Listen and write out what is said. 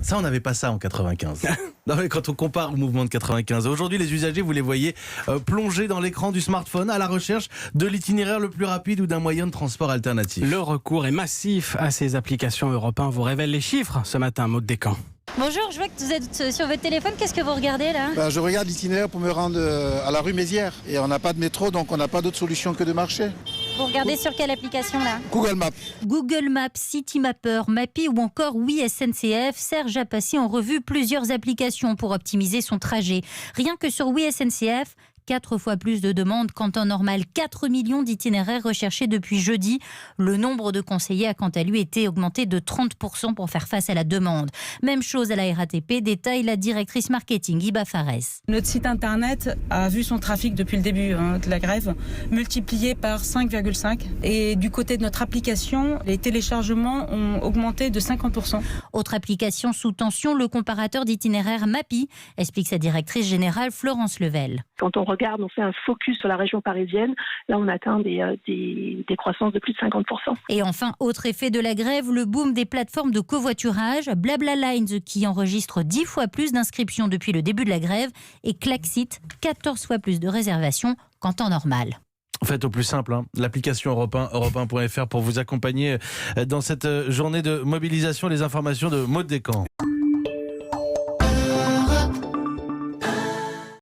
Ça, on n'avait pas ça en 95. Non, mais quand on compare au mouvement de 95, aujourd'hui, les usagers, vous les voyez plongés dans l'écran du smartphone à la recherche de l'itinéraire le plus rapide ou d'un moyen de transport alternatif. Le recours est massif à ces applications Europe 1 vous révèle les chiffres ce matin, Maud Descamps. Bonjour, je vois que vous êtes sur votre téléphone. Qu'est-ce que vous regardez là ? Je regarde l'itinéraire pour me rendre à la rue Mézières. Et on n'a pas de métro, donc on n'a pas d'autre solution que de marcher. Vous regardez sur quelle application là ? Google Maps. Google Maps, Citymapper, Mappy ou encore Oui SNCF, Serge a passé en revue plusieurs applications pour optimiser son trajet. Rien que sur Oui SNCF, 4 fois plus de demandes qu'en temps normal, 4 millions d'itinéraires recherchés depuis jeudi. Le nombre de conseillers a quant à lui été augmenté de 30% pour faire face à la demande. Même chose à la RATP, détaille la directrice marketing Iba Fares. Notre site internet a vu son trafic depuis le début de la grève multiplié par 5,5. Et du côté de notre application, les téléchargements ont augmenté de 50%. Autre application sous tension, le comparateur d'itinéraires Mappy, explique sa directrice générale Florence Level. Quand on regarde, on fait un focus sur la région parisienne. Là, on atteint des croissances de plus de 50%. Et enfin, autre effet de la grève, le boom des plateformes de covoiturage. Blabla Lines qui enregistre 10 fois plus d'inscriptions depuis le début de la grève et Klaxit, 14 fois plus de réservations qu'en temps normal. Faites au plus simple, l'application Europe 1, europe1.fr pour vous accompagner dans cette journée de mobilisation. Les informations de Maud Descamps.